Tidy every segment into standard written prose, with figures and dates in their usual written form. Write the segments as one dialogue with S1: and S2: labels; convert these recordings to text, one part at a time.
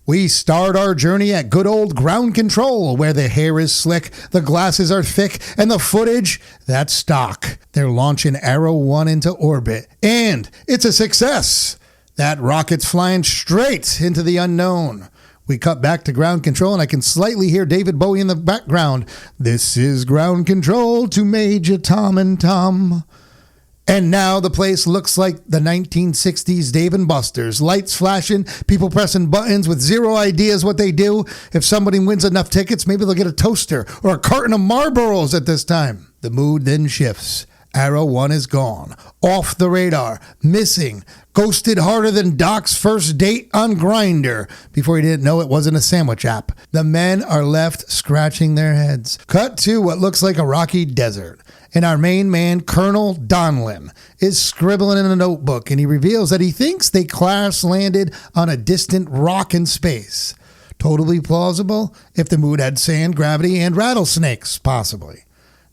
S1: We start our journey at good old ground control, where the hair is slick, the glasses are thick, and the footage, that's stock. They're launching Arrow 1 into orbit, and it's a success. That rocket's flying straight into the unknown. We cut back to ground control, and I can slightly hear David Bowie in the background. This is ground control to Major Tom and Tom. And now the place looks like the 1960s Dave and Buster's. Lights flashing, people pressing buttons with zero ideas what they do. If somebody wins enough tickets, maybe they'll get a toaster or a carton of Marlboros at this time. The mood then shifts. Arrow 1 is gone. Off the radar. Missing. Ghosted harder than Doc's first date on Grindr before he didn't know it wasn't a sandwich app. The men are left scratching their heads. Cut to what looks like a rocky desert. And our main man, Colonel Donlin, is scribbling in a notebook, and he reveals that he thinks they crash landed on a distant rock in space. Totally plausible if the mood had sand, gravity, and rattlesnakes, possibly.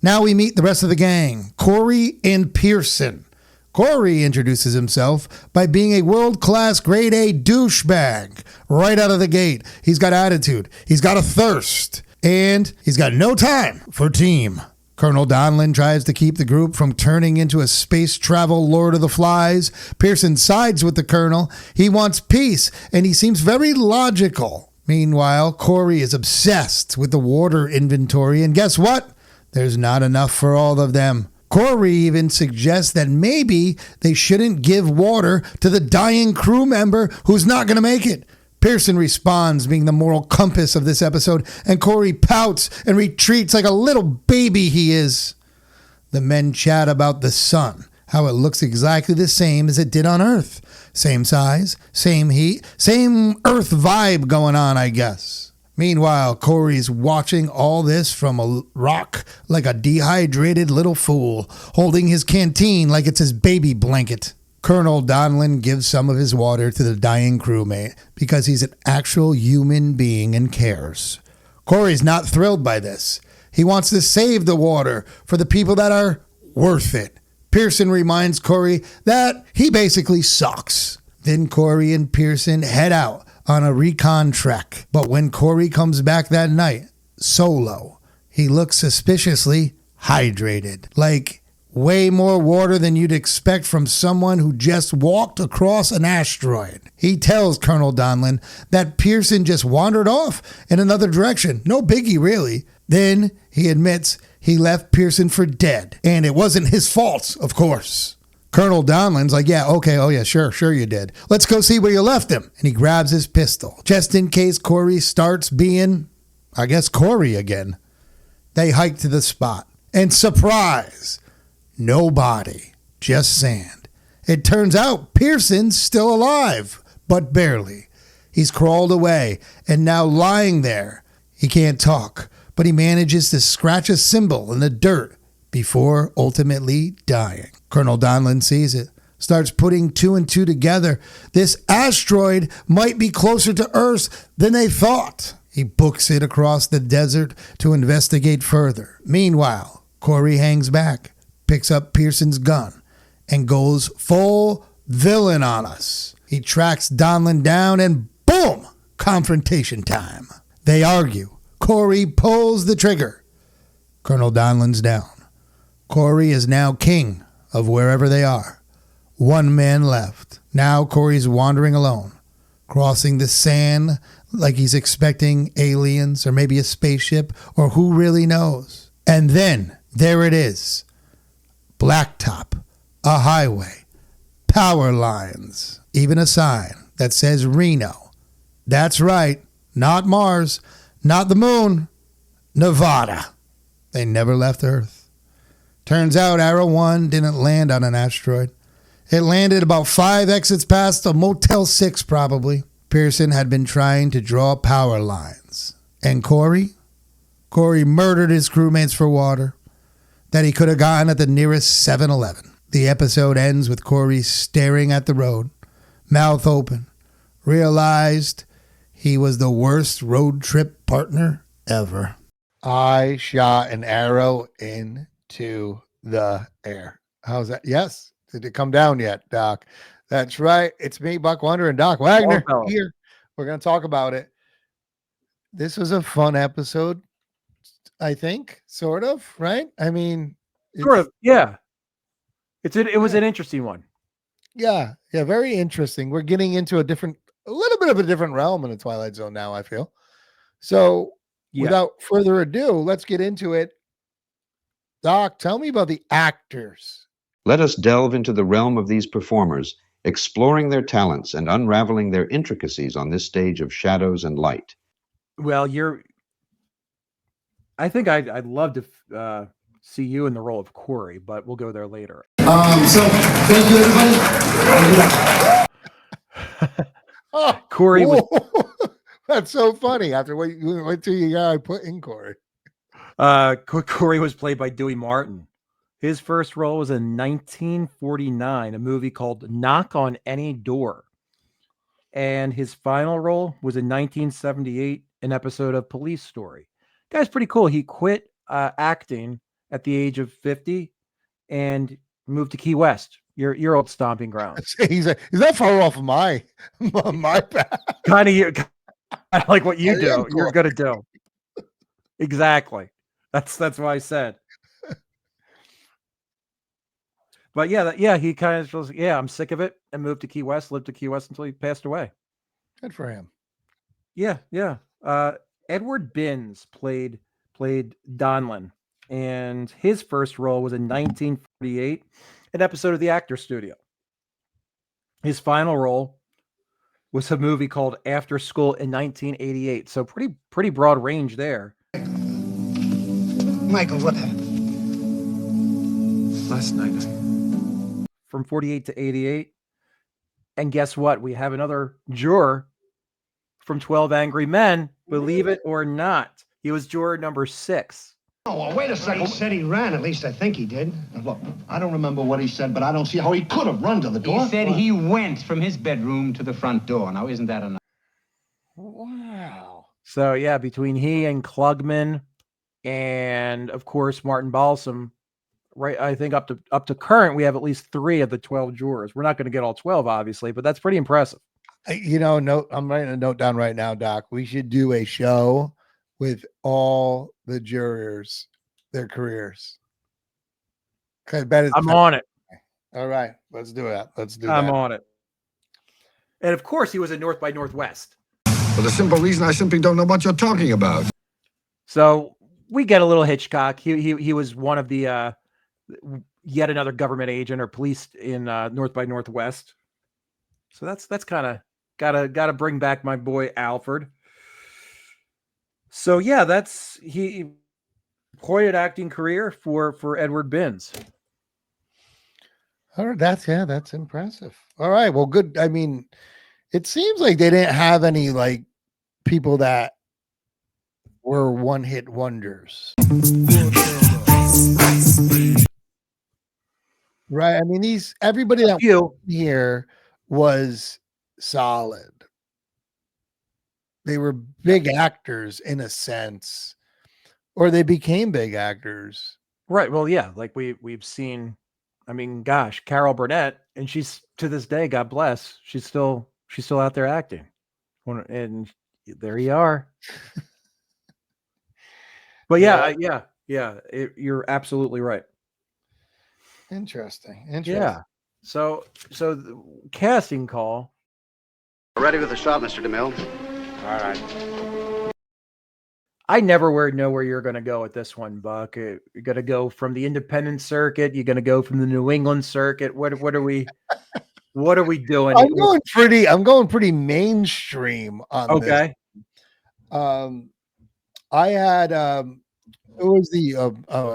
S1: Now we meet the rest of the gang, Corey and Pearson. Corey introduces himself by being a world-class grade A douchebag right out of the gate. He's got attitude, he's got a thirst, and he's got no time for team. Colonel Donlin tries to keep the group from turning into a space travel Lord of the Flies. Pearson sides with the colonel. He wants peace, and he seems very logical. Meanwhile, Corey is obsessed with the water inventory, and guess what? There's not enough for all of them. Corey even suggests that maybe they shouldn't give water to the dying crew member who's not going to make it. Pearson responds, being the moral compass of this episode, and Corey pouts and retreats like a little baby he is. The men chat about the sun, how it looks exactly the same as it did on Earth. Same size, same heat, same Earth vibe going on, I guess. Meanwhile, Corey's watching all this from a rock like a dehydrated little fool, holding his canteen like it's his baby blanket. Colonel Donlin gives some of his water to the dying crewmate because he's an actual human being and cares. Corey's not thrilled by this. He wants to save the water for the people that are worth it. Pearson reminds Corey that he basically sucks. Then Corey and Pearson head out on a recon trek. But when Corey comes back that night, solo, he looks suspiciously hydrated. Like way more water than you'd expect from someone who just walked across an asteroid. He tells Colonel Donlin that Pearson just wandered off in another direction. No biggie, really. Then he admits he left Pearson for dead. And it wasn't his fault, of course. Colonel Donlin's like, yeah, okay, oh yeah, sure you did. Let's go see where you left him. And he grabs his pistol, just in case Corey starts being, I guess, Corey again. They hike to the spot. And surprise! No body, just sand. It turns out Pearson's still alive, but barely. He's crawled away and now lying there. He can't talk, but he manages to scratch a symbol in the dirt before ultimately dying. Colonel Donlin sees it, starts putting two and two together. This asteroid might be closer to Earth than they thought. He books it across the desert to investigate further. Meanwhile, Corey hangs back, picks up Pearson's gun, and goes full villain on us. He tracks Donlin down and boom, confrontation time. They argue. Corey pulls the trigger. Colonel Donlin's down. Corey is now king of wherever they are. One man left. Now Corey's wandering alone, crossing the sand like he's expecting aliens or maybe a spaceship or who really knows. And then there it is. Blacktop, a highway, power lines, even a sign that says Reno. That's right, not Mars, not the moon, Nevada. They never left Earth. Turns out Arrow 1 didn't land on an asteroid. It landed about 5 exits past a Motel 6 probably. Pearson had been trying to draw power lines. And Corey? Corey murdered his crewmates for water that he could have gotten at the nearest 7-Eleven. The episode ends with Corey staring at the road, mouth open, realized he was the worst road trip partner ever. I shot an arrow into the air. How's that? Yes. Did it come down yet, Doc? That's right. It's me, Buck Wagner, and Doc Wagner here We're going to talk about it. This was a fun episode, I think, sort of, right? I mean,
S2: sort of, yeah. It was an interesting one.
S1: Yeah, very interesting. We're getting into a little bit of a different realm in the Twilight Zone now, I feel. So, without further ado, let's get into it. Doc, tell me about the actors.
S3: Let us delve into the realm of these performers, exploring their talents and unraveling their intricacies on this stage of shadows and light.
S2: Well, I think I'd love to see you in the role of Corey, but we'll go there later.
S4: Thank you, everybody.
S2: Corey was
S1: That's so funny. After what you went to, you got put in Corey.
S2: Corey was played by Dewey Martin. His first role was in 1949, a movie called Knock on Any Door. And his final role was in 1978, an episode of Police Story. Guy's pretty cool. He quit acting at the age of 50 and moved to Key West, your old stomping ground.
S1: He's not far off of my path.
S2: Kind of like what you do. You're gonna do. Exactly. That's why I said. But yeah, he kind of feels, I'm sick of it, and moved to Key West, lived to Key West until he passed away.
S1: Good for him.
S2: Yeah. Edward Binns played Donlin, and his first role was in 1948, an episode of The Actors Studio. His final role was a movie called After School in 1988. So pretty broad range there.
S4: Michael, what happened? Last night.
S2: From 48 to 88. And guess what? We have another juror from 12 Angry Men, believe it or not. He was juror number 6.
S4: Oh, well, wait a second.
S5: He said he ran. At least I think he did.
S4: Look, I don't remember what he said, but I don't see how he could have run to the door.
S6: He said he went from his bedroom to the front door. Now, isn't that enough?
S1: Wow.
S2: So, yeah, between he and Klugman and, of course, Martin Balsam, right, I think up to current, we have at least 3 of the 12 jurors. We're not going to get all 12, obviously, but that's pretty impressive.
S1: I'm writing a note down right now, Doc. We should do a show with all the jurors, their careers. I bet
S2: I'm on it.
S1: All right, let's do it.
S2: I'm on it. And of course, he was in North by Northwest.
S7: For the simple reason I simply don't know what you're talking about.
S2: So we get a little Hitchcock. He was one of the yet another government agent or police in North by Northwest. So that's kind of gotta bring back my boy Alfred. So yeah, he pointed acting career for Edward Binns.
S1: All right, that's impressive. All right, well, good. I mean, it seems like they didn't have any like people that were one-hit wonders. Right. I mean, everybody that here was solid. They were big actors in a sense, or they became big actors.
S2: Right. Well, yeah, like we've seen. I mean, gosh, Carol Burnett, and she's to this day, God bless, she's still out there acting, and there you are. But yeah, you're absolutely right.
S1: Interesting.
S2: Yeah. So the casting call.
S5: Ready with the shot, Mr. DeMille.
S2: All right. I never know where you're going to go with this one, Buck. You're going to go from the independent circuit. You're going to go from the New England circuit. What are we doing?
S1: I'm going pretty mainstream on this.
S2: Okay.
S1: I had it was the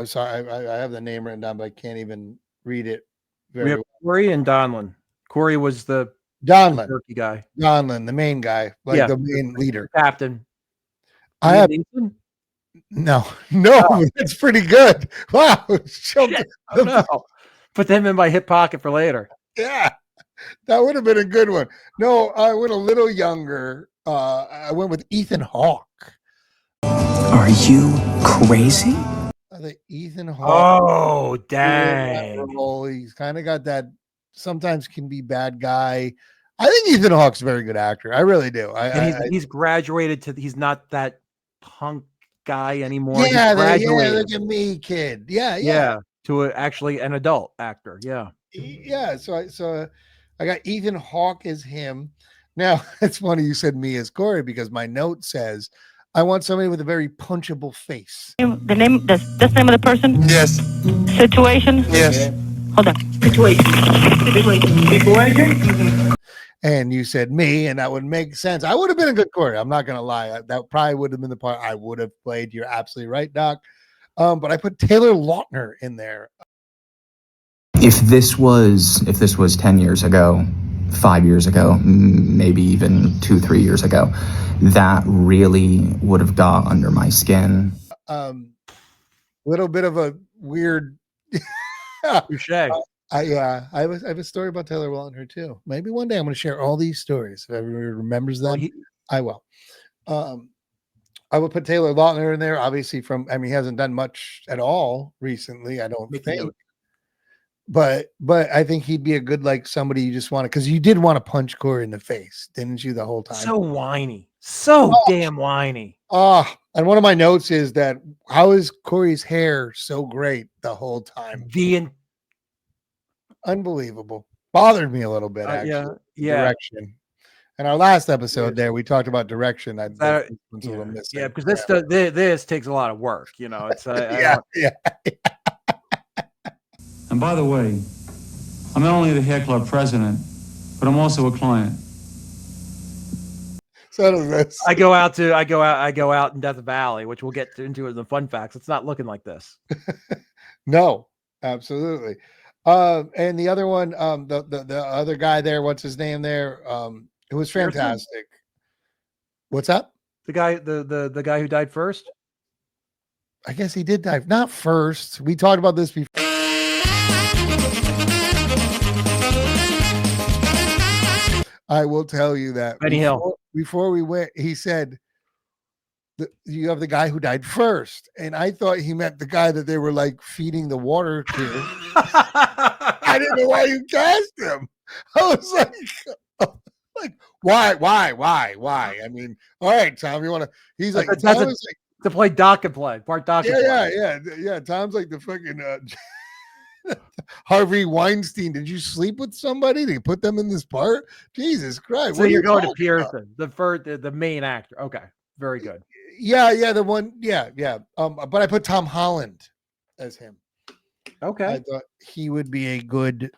S1: sorry, I have the name written down, but I can't even read it very well.
S2: Corey and Donlin. Corey was the turkey guy.
S1: Donlin, the main guy, the main leader.
S2: Captain.
S1: I have no, that's pretty good. Wow.
S2: No. Put them in my hip pocket for later.
S1: Yeah, that would have been a good one. No, I went a little younger. I went with Ethan Hawke.
S8: Are you crazy?
S1: I think Ethan Hawke.
S2: Oh, dang.
S1: He's kind of got that sometimes can be bad guy. I think Ethan Hawke's a very good actor. I really do.
S2: He's graduated to. He's not that punk guy anymore.
S1: Yeah,
S2: He's graduated.
S1: look at me, kid. Yeah.
S2: To actually an adult actor. Yeah.
S1: Yeah. So I got Ethan Hawke as him. Now it's funny you said me as Corey because my note says I want somebody with a very punchable face.
S9: The name, that's the name of the person?
S7: Yes.
S9: Situation?
S7: Yes.
S9: Hold on. Situation.
S1: And you said me, and that would make sense. I would have been a good Corey. I'm not gonna lie. That probably would have been the part I would have played. You're absolutely right, Doc. But I put Taylor Lautner in there.
S8: If this was 10 years ago, 5 years ago, maybe even 2-3 years ago, that really would have got under my skin.
S1: Little bit of a weird.
S2: Touche.
S1: I have a story about Taylor Lautner too. Maybe one day I'm going to share all these stories. If everybody remembers them, I will. I would put Taylor Lautner in there, obviously he hasn't done much at all recently, I don't think. But I think he'd be a good, like, somebody you just want to, because you did want to punch Corey in the face, didn't you, the whole time?
S2: So whiny. So damn whiny.
S1: And one of my notes is that how is Corey's hair so great the whole time?
S2: Unbelievable.
S1: Bothered me a little bit, actually.
S2: Yeah.
S1: Direction. And our last episode there, we talked about direction.
S2: Because this takes a lot of work. It's
S10: And by the way, I'm not only the hair club president, but I'm also a client.
S1: So does this.
S2: I go out in Death Valley, which we'll get into in the fun facts. It's not looking like this.
S1: No, absolutely. And the other one, the other guy there, what's his name there? It was fantastic. What's up?
S2: The guy who died first?
S1: I guess he did die. Not first. We talked about this before. I will tell you that
S2: Benny Hill.
S1: Before we went, he said, you have the guy who died first. And I thought he meant the guy that they were like feeding the water to. I didn't know why you cast him. I was like, why? I mean, all right, Tom, you want to, he's like,
S2: to play Doc and play. Bart Doc.
S1: Yeah. Tom's like the fucking Harvey Weinstein. Did you sleep with somebody? Did you put them in this part? Jesus Christ.
S2: So you're going to Pearson, the main actor. Okay. Very good.
S1: Yeah, the one. Yeah. But I put Tom Holland as him.
S2: Okay.
S1: I thought he would be a good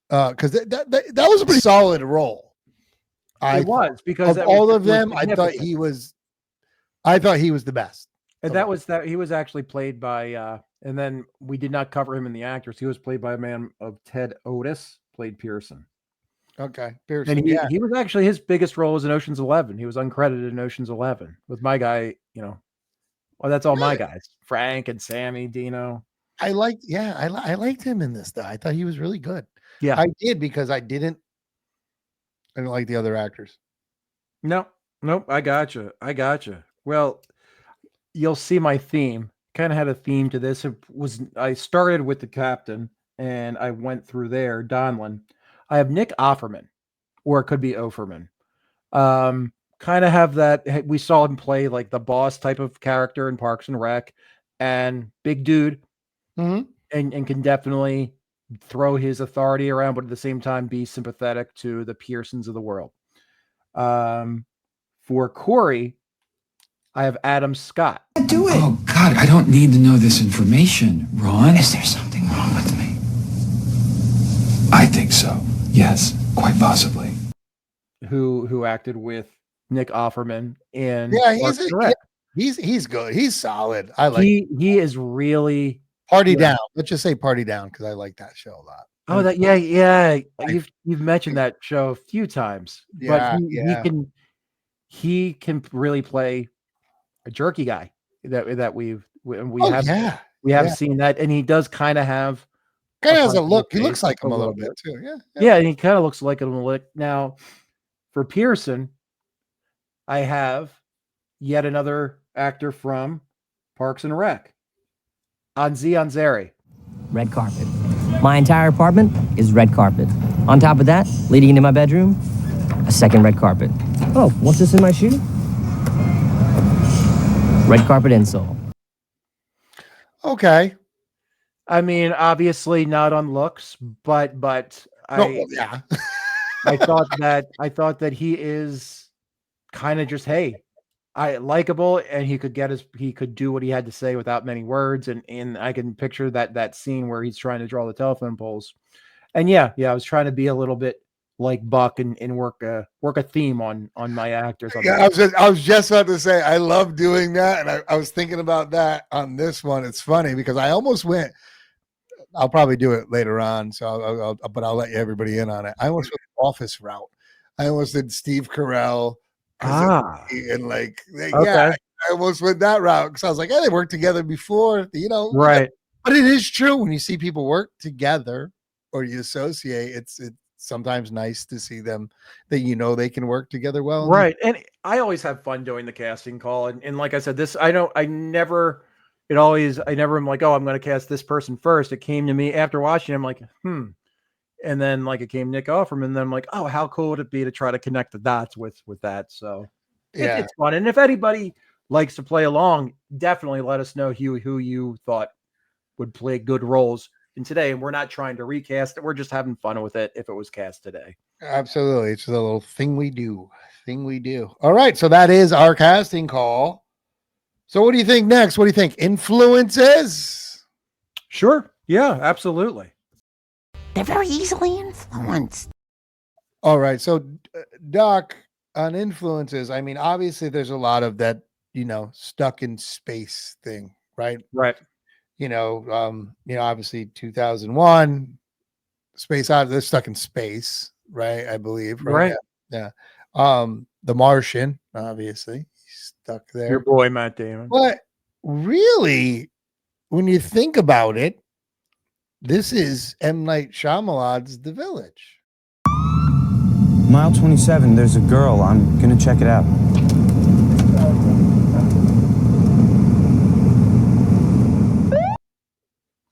S1: because that was a pretty solid role.
S2: It was because
S1: of all of them, I thought he was the best.
S2: And he was actually played by and then we did not cover him in the actors. He was played by a man of Ted Otis, played Pearson.
S1: Okay. Pearson.
S2: And he was actually, his biggest role was in Ocean's 11. He was uncredited in Ocean's 11 with my guy, that's all my guys. Frank and Sammy, Dino.
S1: I liked him in this though. I thought he was really good.
S2: Yeah.
S1: I did because I didn't like the other actors.
S2: Nope. I gotcha. Well, you'll see my theme. Kind of had a theme to this. I started with the captain and I went through there, Donlin. I have Nick Offerman, or it could be Offerman. Kind of have that. We saw him play like the boss type of character in Parks and Rec, and big dude, and can definitely throw his authority around, but at the same time be sympathetic to the Pearsons of the world. For Corey, I have Adam Scott.
S8: Do it.
S10: Oh, God, I don't need to know this information, Ron.
S8: Is there something wrong with me?
S10: I think so. Yes, quite possibly.
S2: Who acted with Nick Offerman in
S1: he's good. He's solid. I like
S2: he is really
S1: Party Down. Let's just say Party Down because I like that show a lot.
S2: Oh, you've mentioned that show a few times.
S1: Yeah,
S2: but he can really play a jerky guy that we have seen that, and he does kind of have
S1: has a look. He looks like him a little bit too.
S2: Yeah, and he kind of looks like him a little. Now, for Pearson, I have yet another actor from Parks and Rec, Anzi Anzari.
S11: Red carpet. My entire apartment is red carpet. On top of that, leading into my bedroom, A second red carpet. Oh, what's this in my shoe? Red carpet insole.
S1: Okay.
S2: I mean, obviously not on looks, but
S1: Yeah.
S2: I thought that he is kind of just, hey, I likable, and he could do what he had to say without many words, and I can picture that scene where he's trying to draw the telephone poles. And yeah, I was trying to be a little bit like Buck and work a theme on my actors.
S1: Yeah, I was just about to say I love doing that, and I was thinking about that on this one. It's funny because I almost went. I'll probably do it later on, so but I'll let everybody in on it. I almost went the Office route. I almost did Steve Carell, and like
S2: okay.
S1: I almost went that route because I was like, they worked together before,
S2: Right.
S1: But it is true when you see people work together or you associate, it's sometimes nice to see them that they can work together well.
S2: Right. And I always have fun doing the casting call. And like I said, I never am like, oh, I'm going to cast this person first. It came to me after watching. I'm like, And then like it came Nick Offerman, and then I'm like, oh, how cool would it be to try to connect the dots with that? So it's fun. And if anybody likes to play along, definitely let us know who you thought would play good roles in today. And we're not trying to recast it. We're just having fun with it if it was cast today.
S1: Absolutely. It's a little thing we do. All right. So that is our casting call. So what do you think next? What do you think? Influences?
S2: Sure. Yeah, absolutely.
S12: They're very easily influenced.
S1: All right. So Doc, on influences, I mean, obviously there's a lot of that, stuck in space thing, right?
S2: Right.
S1: Obviously 2001 Space Odyssey, they're stuck in space, right? I believe.
S2: Right.
S1: Yeah. The Martian, obviously, he's stuck there.
S2: Your boy Matt Damon.
S1: But really, when you think about it, this is M. Night Shyamalan's The Village.
S13: Mile 27, there's a girl. I'm going to check it out.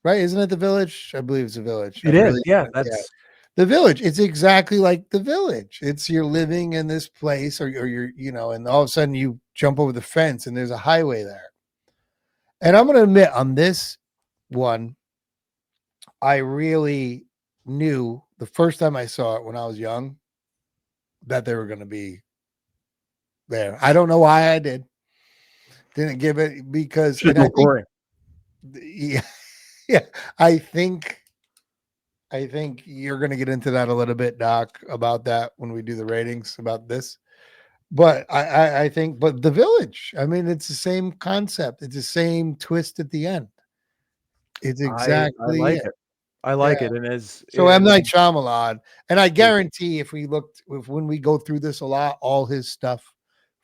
S1: Right? Isn't it The Village? I believe it's The Village.
S2: It is. Yeah. That's
S1: The Village. It's exactly like The Village. It's you're living in this place or you're, and all of a sudden you jump over the fence and there's a highway there. And I'm going to admit on this one, I really knew the first time I saw it when I was young that they were going to be there. I don't know why I didn't give it because I think you're going to get into that a little bit, Doc, about that when we do the ratings about this. But I think, but The Village, I mean, it's the same concept. It's the same twist at the end. It's exactly
S2: I like it. I like it. And
S1: so M. Night Shyamalan, and I guarantee if when we go through this a lot, all his stuff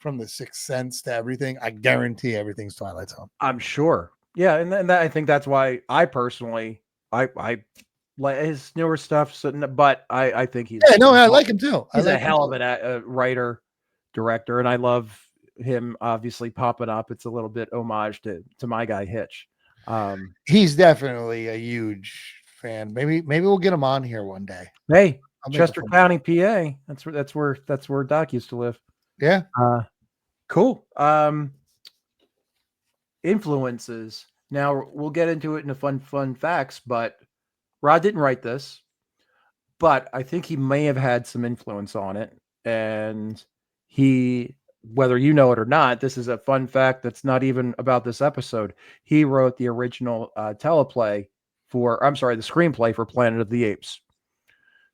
S1: from The Sixth Sense to everything, I guarantee everything's Twilight Zone.
S2: I'm sure. Yeah. And I think that's why I personally, I like his newer stuff. So, but I think he's,
S1: I like him too.
S2: He's a hell of a writer, director. And I love him obviously popping up. It's a little bit homage to my guy Hitch.
S1: He's definitely a huge fan. Maybe we'll get him on here one day.
S2: Hey, Chester County, PA. That's where Doc used to live.
S1: Yeah.
S2: Cool. Influences. Now we'll get into it in the fun facts, but Rod didn't write this, but I think he may have had some influence on it. And whether you know it or not, this is a fun fact that's not even about this episode. He wrote the original the screenplay for Planet of the Apes.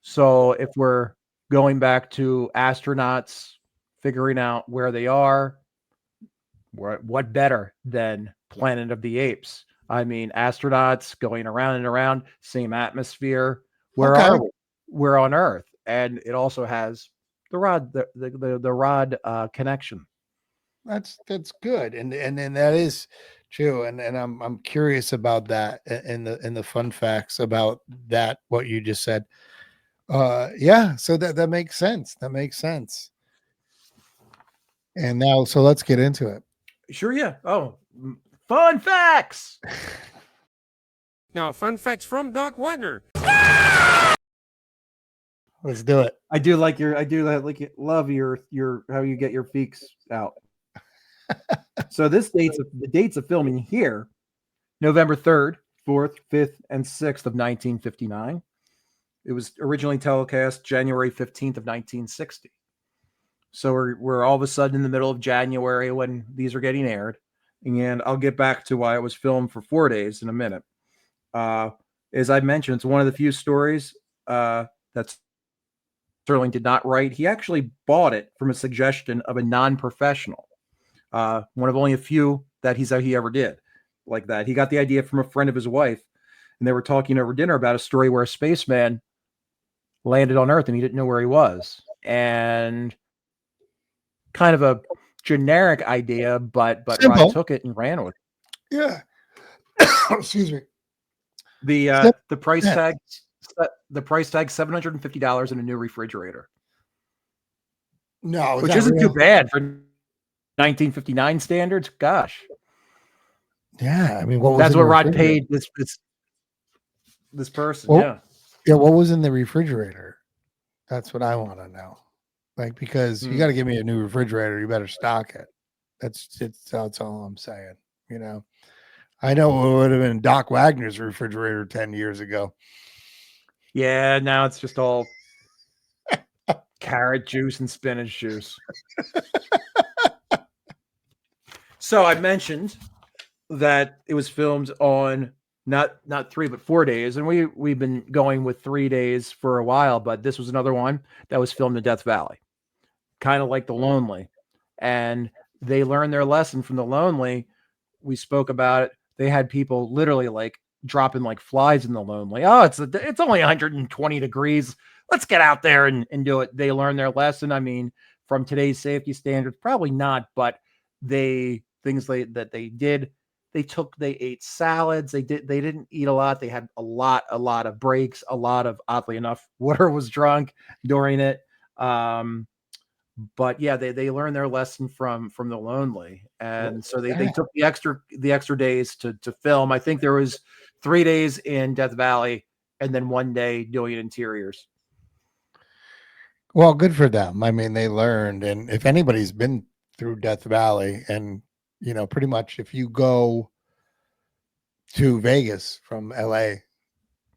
S2: So if we're going back to astronauts figuring out where they are, what better than Planet of the Apes? I mean, astronauts going around and around, same atmosphere. Where are we? We're on Earth, and it also has the rod connection.
S1: That's good, and then that is true, and I'm curious about that in the fun facts about that what you just said. So that makes sense. And now, so let's get into it.
S2: Sure, yeah. Oh, fun facts.
S14: Now, fun facts from Doc Wagner.
S1: Let's do it.
S2: I do like love your how you get your feeks out. So the dates of filming here: November 3rd, 4th, 5th, and 6th of 1959. It was originally telecast January 15th of 1960. So we're all of a sudden in the middle of January when these are getting aired, and I'll get back to why it was filmed for 4 days in a minute. As I mentioned, it's one of the few stories that Sterling did not write. He actually bought it from a suggestion of a non-professional, one of only a few that he ever did like that. He got the idea from a friend of his wife, and they were talking over dinner about a story where a spaceman landed on Earth and he didn't know where he was, and kind of a generic idea, but
S1: Simple.
S2: Rod took it and ran with it.
S1: Yeah. Excuse me.
S2: The price tag $750 in a new refrigerator.
S1: No,
S2: which isn't too bad for 1959 standards. Gosh.
S1: Yeah, I mean, what was
S2: that's
S1: in
S2: what
S1: the
S2: Rod paid this person.
S1: Well, yeah. What was in the refrigerator? That's what I want to know. Like, because you got to give me a new refrigerator, you better stock it. That's all I'm saying. You know, I know it would have been Doc Wagner's refrigerator 10 years ago.
S2: Yeah, now it's just all carrot juice and spinach juice. So I mentioned that it was filmed on not 3 but 4 days, and we've been going with 3 days for a while, but this was another one that was filmed in Death Valley, kind of like The Lonely, and they learned their lesson from The Lonely. We spoke about it. They had people literally like dropping like flies in The Lonely. Oh, it's only 120 degrees. Let's get out there and do it. They learned their lesson. I mean, from today's safety standards, probably not, but they did. They ate salads. They didn't eat a lot. They had a lot of breaks, a lot of, oddly enough, water was drunk during it. But yeah, they learned their lesson from The Lonely. And so they took the extra days to film. I think there was 3 days in Death Valley and then 1 day doing interiors.
S1: Well, good for them. I mean, they learned, and if anybody's been through Death Valley, and you know, pretty much if you go to Vegas from LA,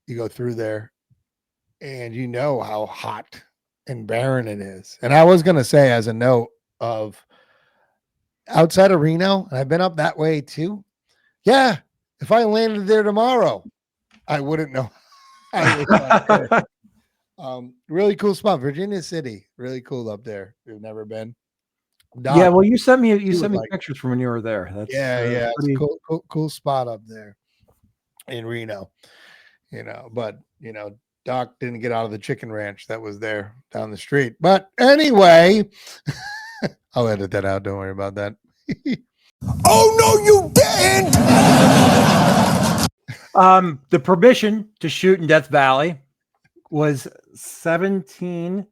S1: you go through there and you know how hot and barren it is. And I was going to say, as a note of outside of Reno, and I've been up that way too. Yeah. If I landed there tomorrow, I wouldn't know. Really cool spot. Virginia City. Really cool up there. We've never been.
S2: Doc, yeah, well, you sent me pictures from when you were there. That's
S1: it's cool spot up there in Reno. You know, but you know, Doc didn't get out of the chicken ranch that was there down the street. But anyway, I'll edit that out. Don't worry about that.
S7: Oh no, you didn't!
S2: The permission to shoot in Death Valley was $1,740.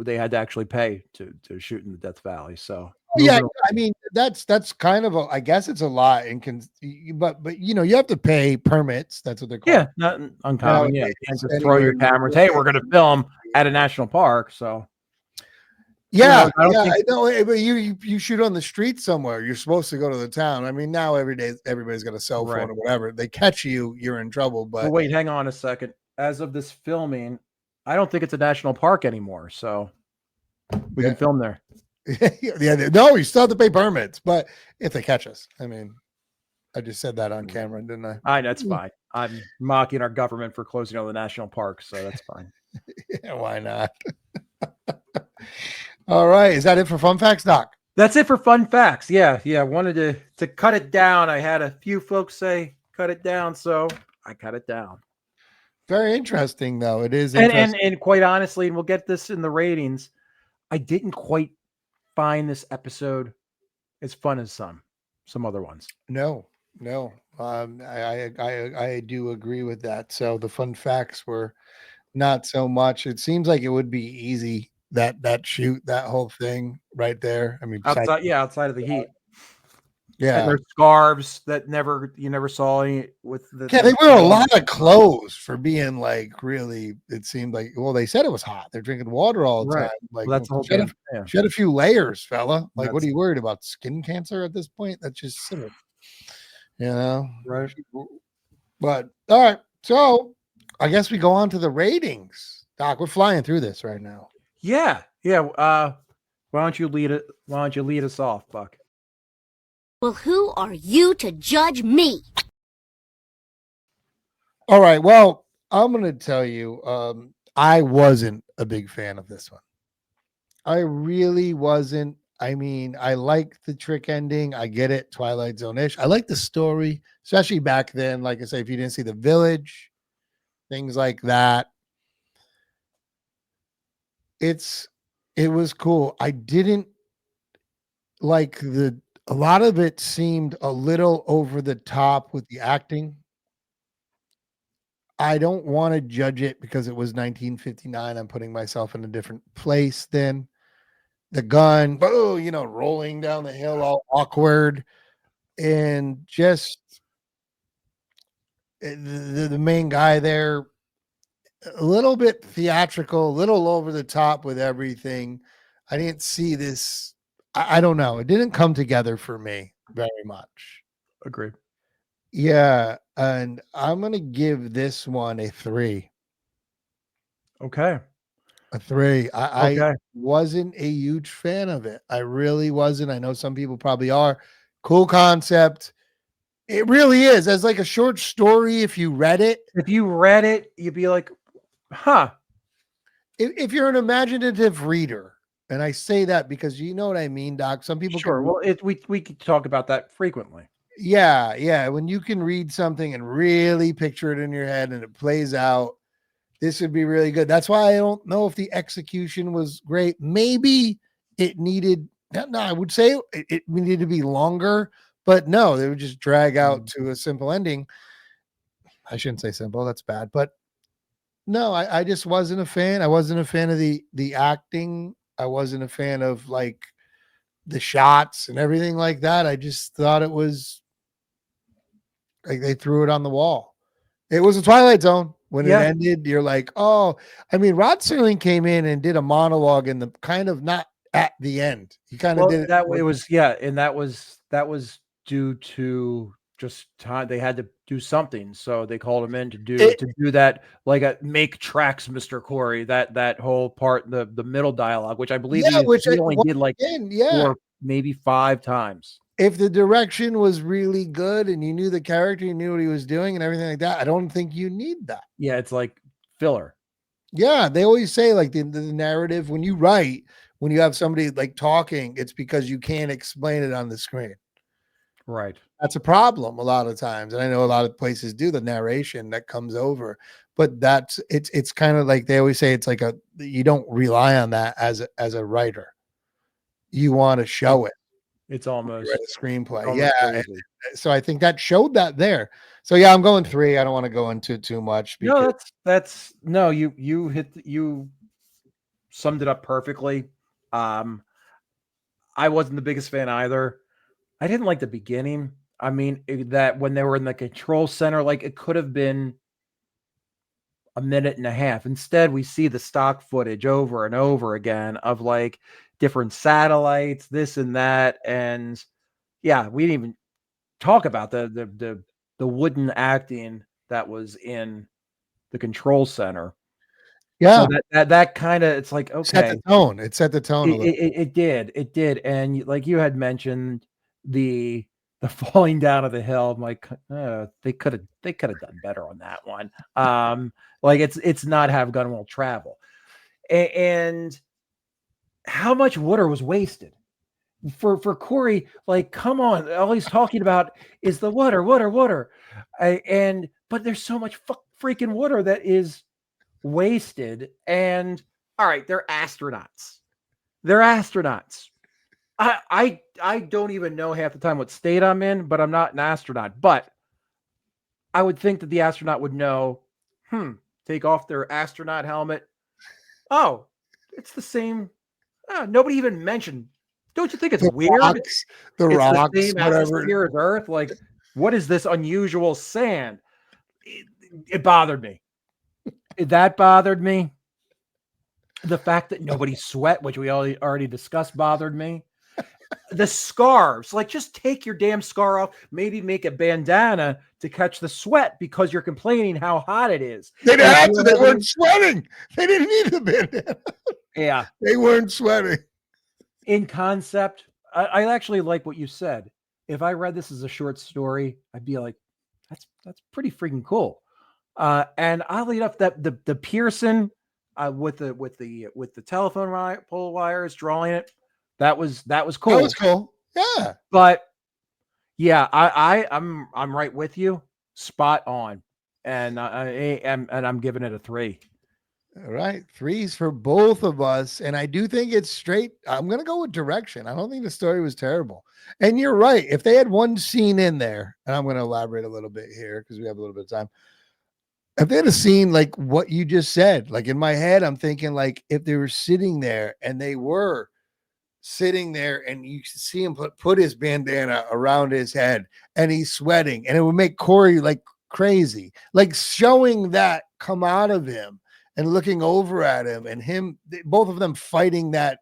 S2: They had to actually pay to shoot in the Death Valley. So
S1: yeah, I mean that's kind of I guess it's a lot, but you know, you have to pay permits. That's what they're called.
S2: Yeah, not uncommon. Yeah, you can't just throw your cameras. Hey, we're going to film at a national park. So
S1: yeah, I know. But you shoot on the street somewhere. You're supposed to go to the town. I mean, now every day everybody's got a cell phone or whatever. They catch you, you're in trouble. But
S2: wait, hang on a second. As of this filming, I don't think it's a national park anymore. So we can film there.
S1: No, you still have to pay permits, but if they catch us, I mean, I just said that on camera, didn't I?
S2: That's fine. I'm mocking our government for closing all the national parks, so that's fine.
S1: Yeah, why not? All right, is that it for fun facts, Doc?
S2: That's it for fun facts. Yeah. I wanted to cut it down. I had a few folks say cut it down, so I cut it down.
S1: Very interesting, though. It is,
S2: and quite honestly, and we'll get this in the ratings. I didn't quite find this episode as fun as some other ones.
S1: No. I do agree with that. So the fun facts were not so much. It seems like it would be easy that shoot, that whole thing right there. I mean,
S2: outside of the heat.
S1: Yeah.
S2: And their scarves that you never saw any with the.
S1: Yeah, they wear a lot of clothes for being like really. It seemed like they said it was hot. They're drinking water all the
S2: Right.
S1: time. Like
S2: Well, that's the whole
S1: shed a few layers, fella. Like, what
S2: That's-
S1: are you worried about? Skin cancer at this point? That's just silly.
S2: Right.
S1: But all right, so I guess we go on to the ratings. Doc, we're flying through this right now.
S2: Yeah. Why don't you lead it? Why don't you lead us off, Buck?
S14: Well, who are you to judge me?
S1: All right. Well, I'm going to tell you, I wasn't a big fan of this one. I really wasn't. I mean, I like the trick ending. I get it. Twilight Zone-ish. I like the story, especially back then. Like I say, if you didn't see The Village, things like that. It was cool. I didn't like a lot of it seemed a little over the top with the acting. I don't want to judge it because it was 1959. I'm putting myself in a different place then. The gun, rolling down the hill all awkward, and just the main guy there, a little bit theatrical, a little over the top with everything. I didn't see this. I don't know. It didn't come together for me very much.
S2: Agreed.
S1: Yeah, and I'm gonna give this one a 3.
S2: Okay.
S1: A 3. I
S2: Okay.
S1: wasn't a huge fan of it. I really wasn't. I know some people probably are. Cool concept. It really is. As like a short story, if you read it.
S2: If you read it, you'd be like, huh.
S1: If you're an imaginative reader, and I say that because you know what I mean, Doc. Some people
S2: Sure. Well, we could talk about that frequently.
S1: Yeah. When you can read something and really picture it in your head and it plays out, this would be really good. That's why I don't know if the execution was great. Maybe it needed, no, I would say it needed to be longer, but no, they would just drag out to a simple ending. I shouldn't say simple. That's bad. But no, I just wasn't a fan. I wasn't a fan of the acting. I wasn't a fan of like the shots and everything like that. I just thought it was like they threw it on the wall. It was a Twilight Zone. When it ended, you're like, oh, I mean, Rod Serling came in and did a monologue in the kind of not at the end. He kind of did it
S2: that way. It was and that was due to just time. They had to do something, so they called him in to do that, like a make tracks, Mr. Corey. That whole part, the middle dialogue, which I believe he only did like 4, maybe 5 times.
S1: If the direction was really good and you knew the character, you knew what he was doing and everything like that, I don't think you need that.
S2: Yeah, it's like filler.
S1: Yeah, they always say like the narrative, when you write, when you have somebody like talking, it's because you can't explain it on the screen.
S2: Right.
S1: That's a problem a lot of times. And I know a lot of places do the narration that comes over, but it's kind of like they always say, it's like you don't rely on that as a writer. You want to show it.
S2: It's almost
S1: a screenplay.
S2: Crazy.
S1: So I think that showed that there. So yeah, I'm going 3. I don't want to go into too much.
S2: No, you summed it up perfectly. I wasn't the biggest fan either. I didn't like the beginning. I mean, that when they were in the control center, like it could have been a minute and a half. Instead, we see the stock footage over and over again of like different satellites, this and that. And yeah, we didn't even talk about the wooden acting that was in the control center.
S1: Yeah.
S2: So that kind of, it's like, okay.
S1: Set the tone. It set the tone a little.
S2: It did. And like you had mentioned the falling down of the hill. I'm like, they could have done better on that one. Like it's not have gun will travel. And how much water was wasted for Corey? Like, come on, all he's talking about is the water. But there's so much freaking water that is wasted. And all right, they're astronauts. I don't even know half the time what state I'm in, but I'm not an astronaut. But I would think that the astronaut would know, take off their astronaut helmet. Oh, it's the same. Nobody even mentioned Don't you think it's
S1: The
S2: weird?
S1: rocks, the
S2: It's
S1: rocks,
S2: the same
S1: whatever.
S2: atmosphere as Earth. Like, what is this unusual sand? It bothered me. That bothered me. The fact that nobody sweat, which we already discussed, bothered me. The scarves, like, just take your damn scar off. Maybe make a bandana to catch the sweat because you're complaining how hot it is.
S1: They didn't
S2: And if
S1: have
S2: you
S1: to.
S2: don't
S1: They
S2: have
S1: weren't
S2: any-
S1: sweating. They didn't need the bandana.
S2: Yeah.
S1: They weren't sweating.
S2: In concept, I actually like what you said. If I read this as a short story, I'd be like, that's pretty freaking cool. And oddly enough, that the Pearson with the telephone pole wires drawing it, that was cool.
S1: That was cool. Yeah.
S2: But yeah, I'm right with you, spot on, and I'm giving it a 3.
S1: All right. 3s for both of us. And I do think it's straight. I'm going to go with direction. I don't think the story was terrible. And you're right. If they had one scene in there, and I'm going to elaborate a little bit here because we have a little bit of time. If they had a scene like what you just said, like in my head, I'm thinking like if they were sitting there and they were sitting there and you see him put his bandana around his head and he's sweating and it would make Corey like crazy, like showing that come out of him and looking over at him and him, both of them fighting that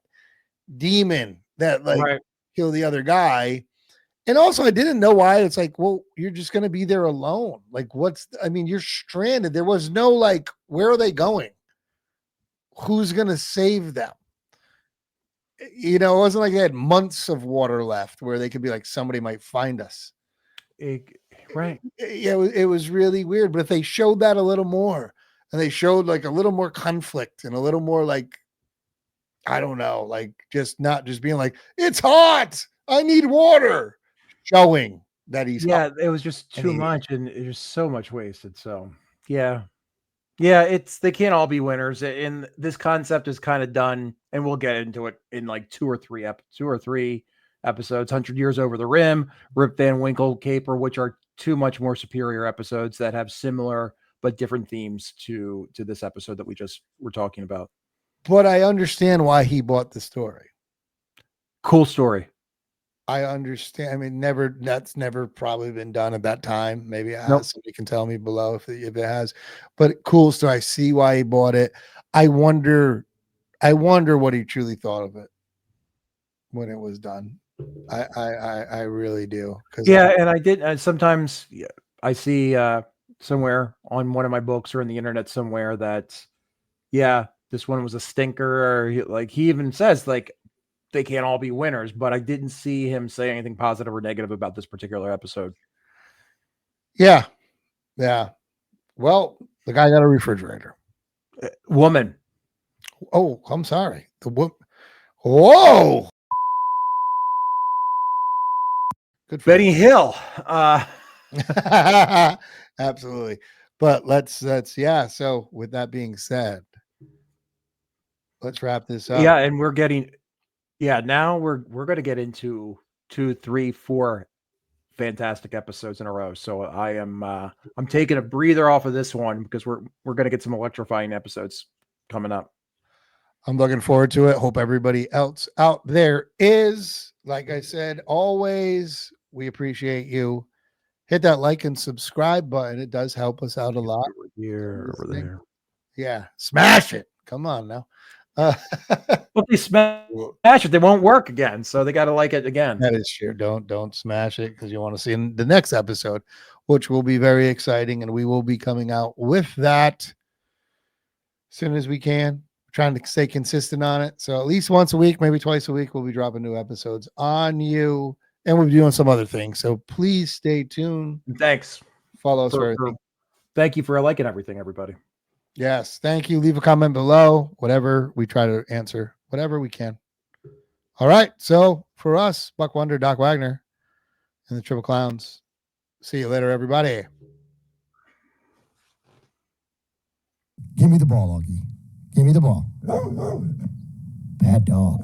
S1: demon that like killed the other guy. And also I didn't know why. It's like, well, you're just going to be there alone. Like you're stranded. There was no like, where are they going? Who's going to save them? It wasn't like they had months of water left where they could be like, somebody might find us.
S2: Right.
S1: Yeah, it was really weird. But if they showed that a little more and they showed like a little more conflict and a little more like, I don't know, like just not just being like, it's hot, I need water, showing that he's hot.
S2: It was just too much and there's so much wasted. So yeah, they can't all be winners, and this concept is kind of done, and we'll get into it in like 2 or 3 episodes. 100 Years Over the Rim, Rip Van Winkle, Caper, which are 2 much more superior episodes that have similar but different themes to this episode that we just were talking about.
S1: But I understand why he bought the story.
S2: Cool story.
S1: I understand. I mean, that's never probably been done at that time. Maybe it has.
S2: Nope.
S1: Somebody can tell me below if it has. But cool story. I see why he bought it. I wonder what he truly thought of it when it was done. I really do.
S2: And I did. Sometimes I see somewhere on one of my books or in the internet somewhere that this one was a stinker, or he even says like, they can't all be winners, but I didn't see him say anything positive or negative about this particular episode.
S1: Yeah. Well, the guy got a refrigerator.
S2: Woman.
S1: Oh, I'm sorry. The woman. Whoa. Good for
S2: Benny Hill.
S1: Absolutely. But let's so with that being said, let's wrap this up.
S2: Yeah, and we're getting now we're going to get into 2, 3, 4 fantastic episodes in a row. So I'm taking a breather off of this one because we're going to get some electrifying episodes coming up.
S1: I'm looking forward to it. Hope everybody else out there is. Like I said, always, we appreciate you. Hit that like and subscribe button. It does help us out a lot.
S2: Over there.
S1: Yeah. Smash it. Come on now.
S2: Well, they smash it, they won't work again, so they got to like it again.
S1: That is true. Don't smash it because you want to see in the next episode, which will be very exciting, and we will be coming out with that as soon as we can. We're trying to stay consistent on it, so at least once a week, maybe twice a week, we'll be dropping new episodes on you, and we'll be doing some other things. So please stay tuned.
S2: Thanks.
S1: Follow us for everything.
S2: Thank you for liking everything, everybody.
S1: Yes, thank you. Leave a comment below. Whatever, we try to answer whatever we can. All right. So for us, Buck Wonder, Doc Wagner, and the Triple Clowns. See you later, everybody.
S7: Give me the ball, Augie. Give me the ball. Bad dog.